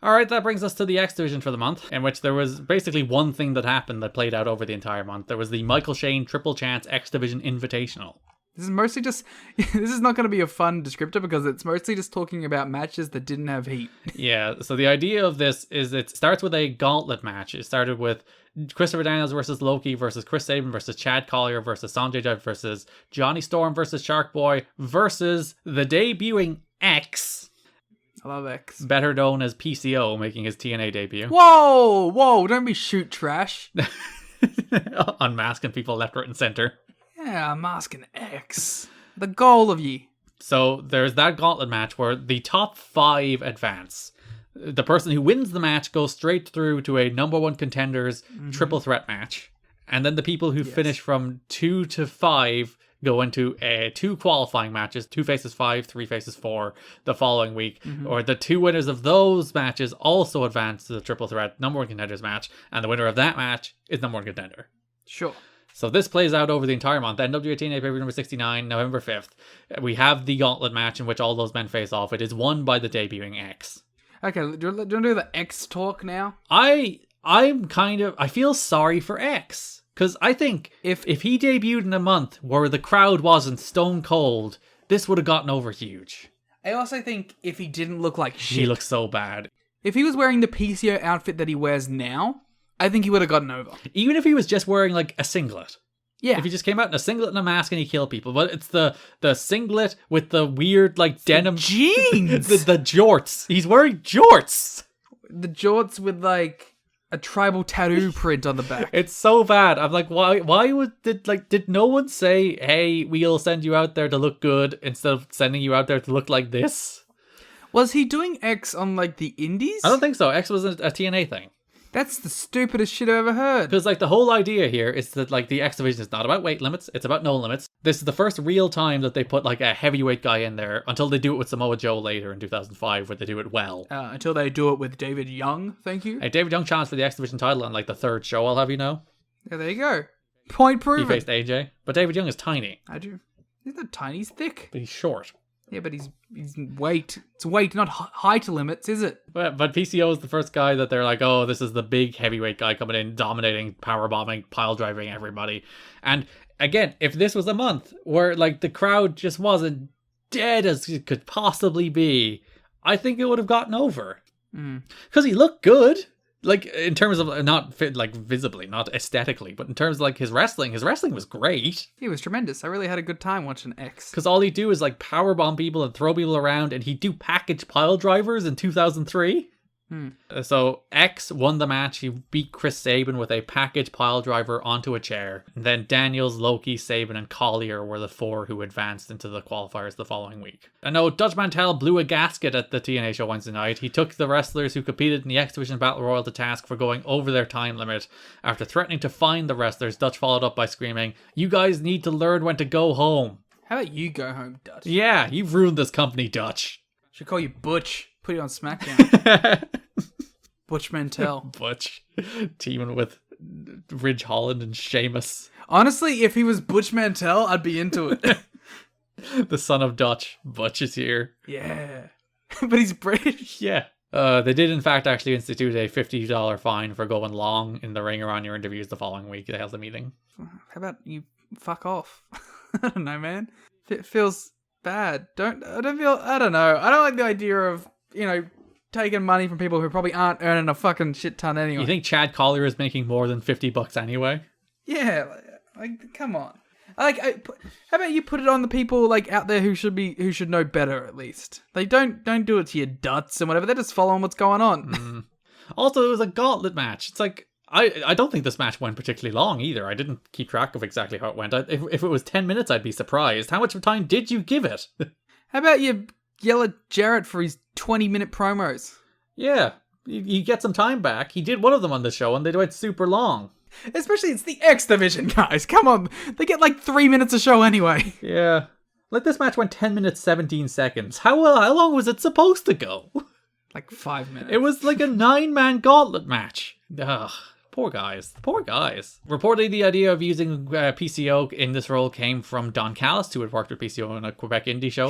Alright, that brings us to the X Division for the month, in which there was basically one thing that happened that played out over the entire month. There was the Michael Shane Triple Chance X Division Invitational. This is mostly just... This is not going to be a fun descriptor because it's mostly just talking about matches that didn't have heat. Yeah, so the idea of this is it starts with a gauntlet match. It started with Christopher Daniels versus Loki versus Chris Sabin versus Chad Collier versus Sanjay Dutt versus Johnny Storm versus Shark Boy versus the debuting X... I love X. Better known as PCO, making his TNA debut. Whoa, don't be shoot trash. Unmasking people left, right, and center. Yeah, I'm asking X. The goal of ye. So there's that gauntlet match where the top 5 advance. The person who wins the match goes straight through to a number 1 contenders triple threat match. And then the people who finish from 2 to 5 go into 2 qualifying matches, 2 faces 5, 3 faces 4 the following week. Or the 2 winners of those matches also advance to the triple threat number 1 contenders match, and the winner of that match is number 1 contender. Sure. So this plays out over the entire month. NWA-TNA pay-per-view number 69, November 5th. We have the gauntlet match in which all those men face off. It is won by the debuting X. Okay, do you want to do the X talk now? I feel sorry for X. Because I think if he debuted in a month where the crowd wasn't stone cold, this would have gotten over huge. I also think if he didn't look like shit. He looks so bad. If he was wearing the PCO outfit that he wears now, I think he would have gotten over. Even if he was just wearing like a singlet. Yeah. If he just came out in a singlet and a mask and he killed people. But it's the singlet with the weird like denim... jeans! the jorts. He's wearing jorts! The jorts with like... a tribal tattoo print on the back. It's so bad. I'm like, why did no one say, hey, we'll send you out there to look good instead of sending you out there to look like this? Was he doing X on like the indies? I don't think so. X was a TNA thing. That's the stupidest shit I've ever heard. Because like the whole idea here is that like the X Division is not about weight limits, it's about no limits. This is the first real time that they put like a heavyweight guy in there, until they do it with Samoa Joe later in 2005 where they do it well. Until they do it with David Young, thank you. Hey, David Young challenged for the X Division title on like the 3rd show, I'll have you know. Yeah, there you go. Point proven. He faced AJ. But David Young is tiny. I do. He's not tiny, he's thick. But he's short. Yeah, but he's weight. It's weight, not height limits, is it? But PCO is the first guy that they're like, oh, this is the big heavyweight guy coming in, dominating, power bombing, pile driving everybody. And again, if this was a month where like the crowd just wasn't dead as it could possibly be, I think it would have gotten over. Because he looked good. Like, in terms of, not fit, like, visibly, not aesthetically, but in terms of, like, his wrestling was great. He was tremendous. I really had a good time watching X. Because all he'd do is, like, powerbomb people and throw people around, and he'd do package pile drivers in 2003. So, X won the match. He beat Chris Sabin with a package pile driver onto a chair. And then Daniels, Loki, Sabin, and Collier were the 4 who advanced into the qualifiers the following week. I know Dutch Mantel blew a gasket at the TNA show Wednesday night. He took the wrestlers who competed in the X Division Battle Royal to task for going over their time limit. After threatening to fine the wrestlers, Dutch followed up by screaming, "You guys need to learn when to go home." How about you go home, Dutch? Yeah, you've ruined this company, Dutch. Should call you Butch. Put you on SmackDown. Butch Mantel. Butch. Teaming with Ridge Holland and Sheamus. Honestly, if he was Butch Mantel, I'd be into it. The son of Dutch. Butch is here. Yeah. But he's British. Yeah. They did, in fact, actually institute a $50 fine for going long in the ring or on your interviews the following week. They held a meeting. How about you fuck off? I don't know, man. It feels bad. I don't know. I don't like the idea of, taking money from people who probably aren't earning a fucking shit ton anyway. You think Chad Collier is making more than $50 anyway? Yeah, like come on. How about you put it on the people like out there who should know better at least. They don't do it to your duts and whatever. They're just following what's going on. Also, it was a gauntlet match. It's like I don't think this match went particularly long either. I didn't keep track of exactly how it went. If it was 10 minutes, I'd be surprised. How much time did you give it? How about you yell at Jarrett for his 20-minute promos? Yeah, you get some time back. He did one of them on the show, and they went super long. Especially, it's the X Division, guys. Come on. They get like 3 minutes a show anyway. Yeah. Like, this match went 10 minutes, 17 seconds. How long was it supposed to go? Like 5 minutes. It was like a 9-man gauntlet match. Ugh. Poor guys. Reportedly, the idea of using PCO in this role came from Don Callis, who had worked with PCO on a Quebec indie show.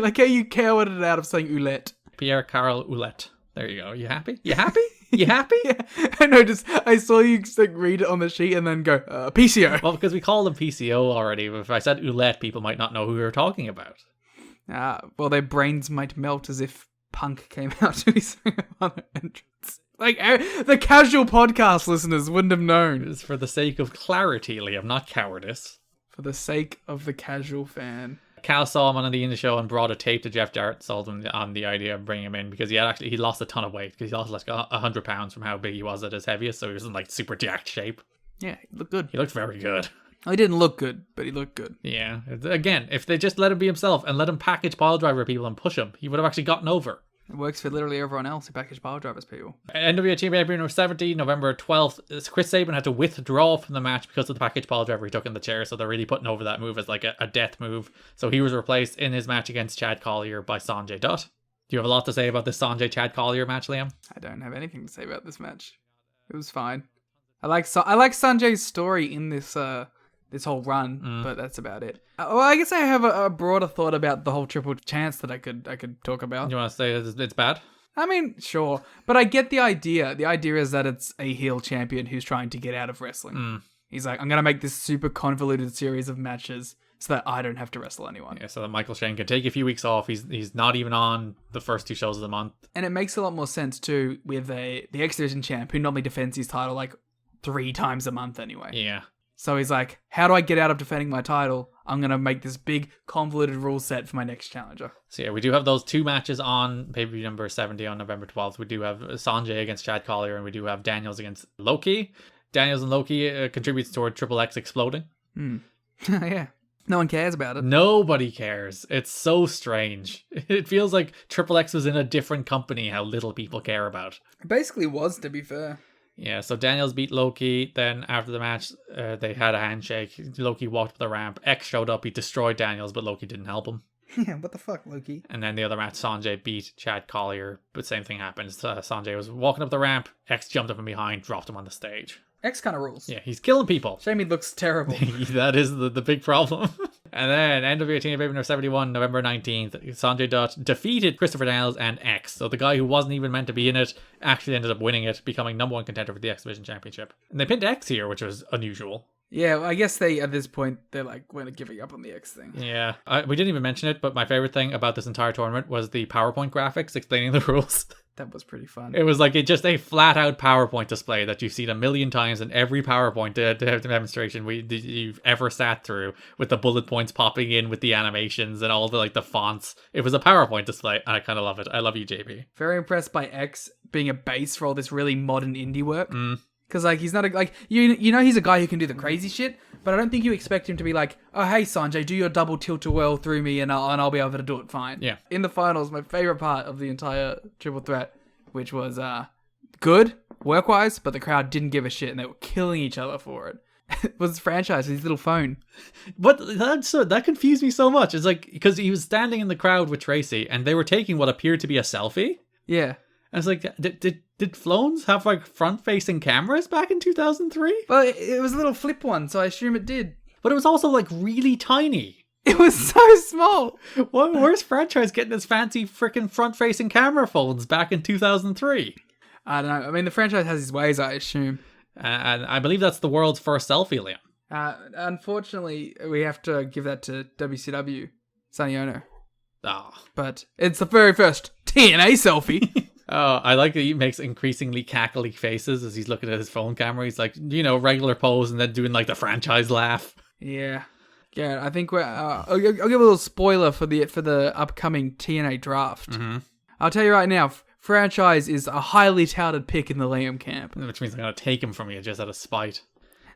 Like how you cowarded out of saying Oulette. Pierre-Carl Ouellette. There you go. You happy? You happy? You happy? Yeah. I know, I saw you like read it on the sheet and then go, PCO. Well, because we call them PCO already. If I said Oulette, people might not know who we were talking about. Well, their brains might melt as if Punk came out to his other entrance. Like, the casual podcast listeners wouldn't have known. It's for the sake of clarity, Liam, not cowardice. For the sake of the casual fan. Cal saw him on the indie show and brought a tape to Jeff Jarrett, sold him on the idea of bringing him in because he lost a ton of weight because he lost like 100 pounds from how big he was at his heaviest, so he was in like super jacked shape. Yeah, he looked good. He looked very good. Well, he didn't look good, but he looked good. Yeah. Again, if they just let him be himself and let him package pile driver people and push him, he would have actually gotten over. It works for literally everyone else who package pile drivers people. NWA-TNA number 70, November 12th. Chris Saban had to withdraw from the match because of the package pile driver he took in the chair, so they're really putting over that move as like a death move. So he was replaced in his match against Chad Collier by Sanjay Dutt. Do you have a lot to say about this Sanjay-Chad Collier match, Liam? I don't have anything to say about this match. It was fine. I like Sanjay's story in this whole run, but that's about it. Well, I guess I have a broader thought about the whole triple chance that I could talk about. You want to say it's bad? I mean, sure, but I get the idea. The idea is that it's a heel champion who's trying to get out of wrestling. He's like, I'm gonna make this super convoluted series of matches so that I don't have to wrestle anyone. Yeah, so that Michael Shane can take a few weeks off. He's not even on the first 2 shows of the month. And it makes a lot more sense too with the X Division champ who normally defends his title like 3 times a month anyway. Yeah. So he's like, how do I get out of defending my title? I'm going to make this big convoluted rule set for my next challenger. So yeah, we do have those 2 matches on pay-per-view number 70 on November 12th. We do have Sanjay against Chad Collier, and we do have Daniels against Loki. Daniels and Loki contributes toward Triple X exploding. Yeah. No one cares about it. Nobody cares. It's so strange. It feels like Triple X was in a different company, how little people care about. It basically was, to be fair. Yeah, so Daniels beat Loki. Then after the match, they had a handshake. Loki walked up the ramp. X showed up. He destroyed Daniels, but Loki didn't help him. Yeah, what the fuck, Loki? And then the other match, Sanjay beat Chad Collier, but same thing happens. Sanjay was walking up the ramp. X jumped up from behind, dropped him on the stage. X kind of rules. Yeah, he's killing people. Shame he looks terrible. That is the big problem. And then NWA-TNA number 71, November 19th, Sanjay Dutt defeated Christopher Daniels and X. So the guy who wasn't even meant to be in it actually ended up winning it, becoming number 1 contender for the X Division Championship. And they pinned X here, which was unusual. Yeah, well, I guess at this point, they're like, we're giving up on the X thing. Yeah, we didn't even mention it, but my favorite thing about this entire tournament was the PowerPoint graphics explaining the rules. That was pretty fun. It was like just a flat out PowerPoint display that you've seen a million times in every PowerPoint demonstration you've ever sat through, with the bullet points popping in with the animations and all the fonts. It was a PowerPoint display, and I kind of love it. I love you, JB. Very impressed by X being a base for all this really modern indie work. Because he's not you know he's a guy who can do the crazy shit, but I don't think you expect him to be like, oh hey Sanjay, do your double tilt-a-whirl through me and I'll be able to do it fine. Yeah. In the finals, my favorite part of the entire triple threat, which was good work-wise, but the crowd didn't give a shit and they were killing each other for it. Was Franchise, his little phone. But that confused me so much. It's like, because he was standing in the crowd with Tracy and they were taking what appeared to be a selfie. Yeah. And it's like, did Flones have front-facing cameras back in 2003? Well, it was a little flip one, so I assume it did. But it was also really tiny. It was so small. Where's Franchise getting his fancy freaking front-facing camera phones back in 2003? I don't know. I mean, the Franchise has his ways, I assume. And I believe that's the world's first selfie, Liam. Unfortunately, we have to give that to WCW, Sonny Ono. Oh. But it's the very first TNA selfie. Oh, I like that he makes increasingly cackly faces as he's looking at his phone camera. He's like, regular pose and then doing the Franchise laugh. Yeah. Yeah, I think I'll give a little spoiler for the upcoming TNA draft. Mm-hmm. I'll tell you right now, Franchise is a highly touted pick in the Liam camp. Which means I'm going to take him from you just out of spite.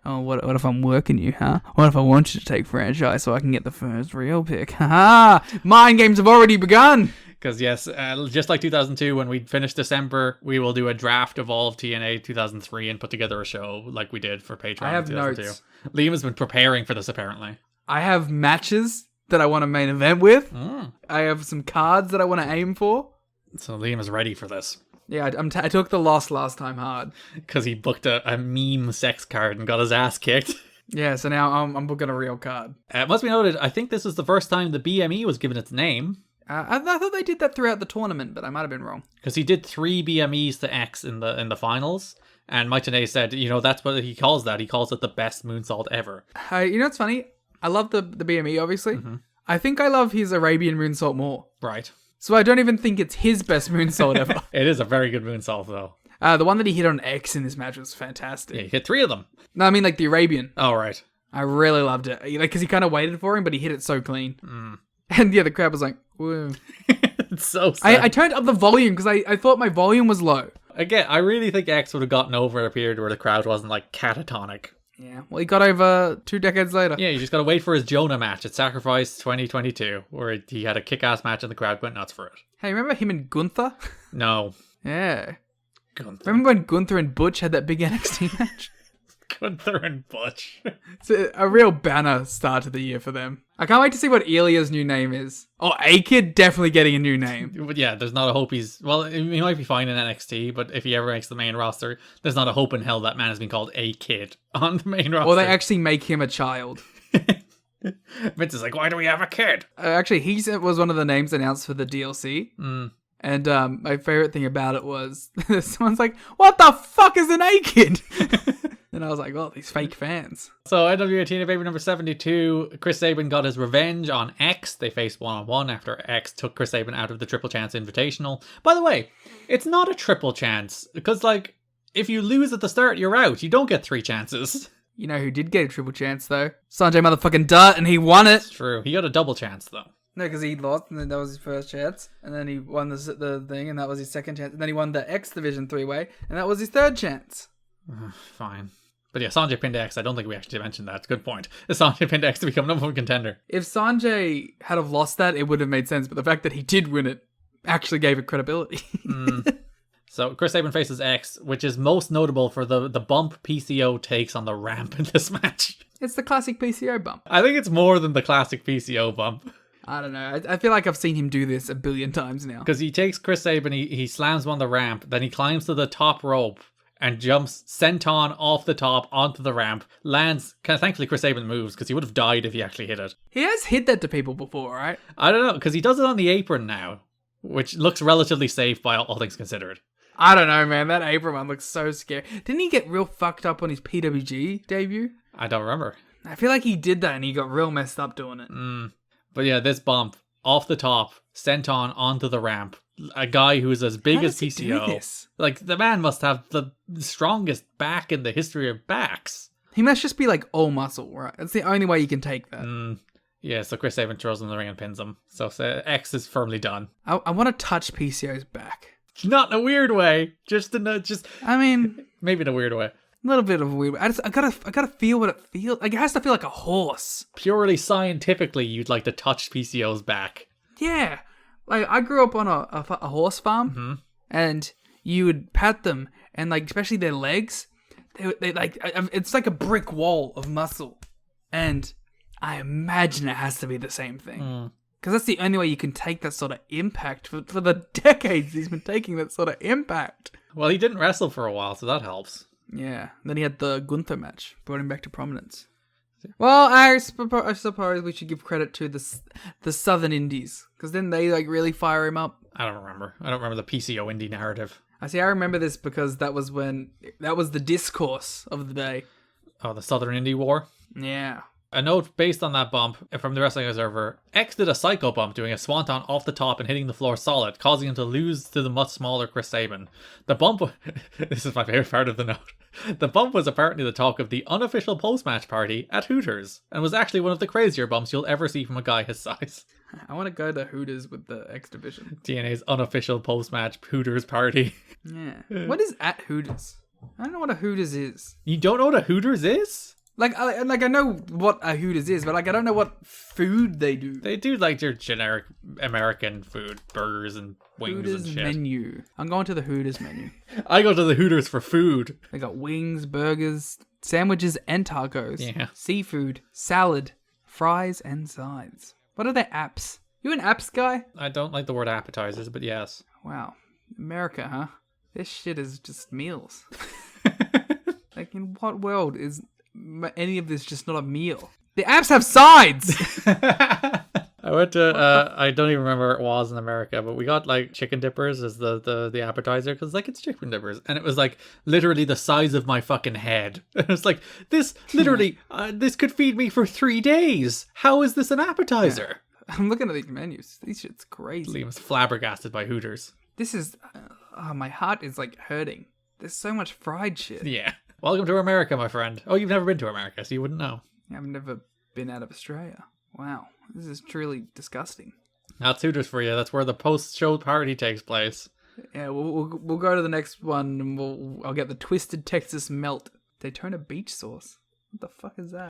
Oh, what if I'm working you, huh? What if I want you to take Franchise so I can get the first real pick? Ha! Mind games have already begun! Because yes, just like 2002, when we finish December, we will do a draft of all of TNA 2003 and put together a show like we did for Patreon. I have 2002. notes. Liam has been preparing for this, apparently. I have matches that I want to main event with. Mm. I have some cards that I want to aim for. So Liam is ready for this. Yeah, I took the loss last time hard. Because he booked a meme sex card and got his ass kicked. Yeah, so now I'm booking a real card. It must be noted, I think this is the first time the BME was given its name. I thought they did that throughout the tournament, but I might have been wrong. Because he did 3 BMEs to X in the finals, and Mike Tenay said, that's what he calls that. He calls it the best moonsault ever. You know what's funny? I love the BME, obviously. Mm-hmm. I think I love his Arabian moonsault more. Right. So I don't even think it's his best moonsault ever. It is a very good moonsault, though. The one that he hit on X in this match was fantastic. Yeah, he hit 3 of them. No, I mean like the Arabian. Oh, right. I really loved it. Because he kind of waited for him, but he hit it so clean. And yeah, the crowd was like, whoa. It's so sad. I turned up the volume because I thought my volume was low. Again, I really think X would have gotten over a period where the crowd wasn't like catatonic. Yeah, well, he got over 2 decades later. Yeah, you just gotta wait for his Jonah match at Sacrifice 2022, where he had a kick-ass match and the crowd went nuts for it. Hey, remember him and Gunther? No. Yeah. Gunther. Remember when Gunther and Butch had that big NXT match? Gunther and Butch. It's a real banner start to the year for them. I can't wait to see what Ilya's new name is. Oh, A-Kid definitely getting a new name. But yeah, there's not a hope he might be fine in NXT, but if he ever makes the main roster, there's not a hope in hell that man has been called A-Kid on the main roster. Or they actually make him a child. Vince is like, why do we have a kid? Actually, he was one of the names announced for the DLC. And my favorite thing about it was someone's like, what the fuck is an A-Kid? And I was like, oh, these fake fans. So NWA-TNA Baby number 72, Chris Saban got his revenge on X. They faced 1-on-1 after X took Chris Saban out of the Triple Chance Invitational. By the way, it's not a triple chance, because like, if you lose at the start, you're out. You don't get 3 chances. You know who did get a triple chance, though? Sanjay motherfucking Dutt, and he won it. It's true. He got a double chance, though. No, because he lost, and then that was his first chance. And then he won the thing, and that was his second chance. And then he won the X Division 3-way, and that was his third chance. Fine. But yeah, Sanjay pinned X. I don't think we actually mentioned that. It's a good point. Sanjay pinned X to become number 1 contender. If Sanjay had have lost that, it would have made sense. But the fact that he did win it actually gave it credibility. So Chris Saban faces X, which is most notable for the bump PCO takes on the ramp in this match. It's the classic PCO bump. I think it's more than the classic PCO bump. I don't know. I feel like I've seen him do this a billion times now. Because he takes Chris Saban, he slams him on the ramp, then he climbs to the top rope and jumps senton off the top onto the ramp, lands. Thankfully, Chris Saban moves because he would have died if he actually hit it. He has hit that to people before, right? I don't know, because he does it on the apron now, which looks relatively safe by all things considered. I don't know, man. That apron one looks so scary. Didn't he get real fucked up on his PWG debut? I don't remember. I feel like he did that and he got real messed up doing it. But yeah, this bump off the top, senton onto the ramp. A guy who's as big as PCO. Like, the man must have the strongest back in the history of backs. He must just be like all muscle, right? That's the only way you can take that. Yeah, so Chris Saban throws him in the ring and pins him. So X is firmly done. I want to touch PCO's back. Not in a weird way. I mean, maybe in a weird way. A little bit of a weird way. I gotta feel what it feels like. It has to feel like a horse. Purely scientifically, you'd like to touch PCO's back. Yeah. Like, I grew up on a horse farm, and you would pat them, and like, especially their legs, they like, it's like a brick wall of muscle. And I imagine it has to be the same thing. Because that's the only way you can take that sort of impact for the decades he's been taking that sort of impact. Well, he didn't wrestle for a while, so that helps. Yeah. Then he had the Gunther match, brought him back to prominence. Well, I suppose we should give credit to the Southern Indies, because then they like really fire him up. I don't remember the PCO indie narrative. I remember this because that was the discourse of the day. Oh, the Southern Indie War? Yeah. A note based on that bump from the Wrestling Observer, X did a psycho bump doing a swanton off the top and hitting the floor solid, causing him to lose to the much smaller Chris Saban. The bump, this is my favourite part of the note, the bump was apparently the talk of the unofficial post-match party at Hooters, and was actually one of the crazier bumps you'll ever see from a guy his size. I want to go to Hooters with the X Division. TNA's unofficial post-match Hooters party. Yeah. What is at Hooters? I don't know what a Hooters is. You don't know what a Hooters is? Like I know what a Hooters is, but like I don't know what food they do. They do like your generic American food, burgers and wings Hooters and shit. menu. I'm going to the Hooters menu. I go to the Hooters for food. They got wings, burgers, sandwiches, and tacos. Yeah. Seafood, salad, fries, and sides. What are their apps? You an apps guy? I don't like the word appetizers, but yes. Wow. America, huh? This shit is just meals. Like, in what world is any of this just not a meal? The apps have sides! I went to, I don't even remember where it was in America, but we got like chicken dippers as the appetizer because like it's chicken dippers. And it was like literally the size of my fucking head. And it's like, this literally, this could feed me for 3 days. How is this an appetizer? Yeah. I'm looking at these menus. These shit's crazy. Liam's flabbergasted by Hooters. This is, my heart is like hurting. There's so much fried shit. Yeah. Welcome to America, my friend. Oh, you've never been to America, so you wouldn't know. I've never been out of Australia. Wow. This is truly disgusting. That's Hooters for you. That's where the post-show party takes place. Yeah, we'll go to the next one and I'll get the Twisted Texas Melt Daytona Beach sauce. What the fuck is that?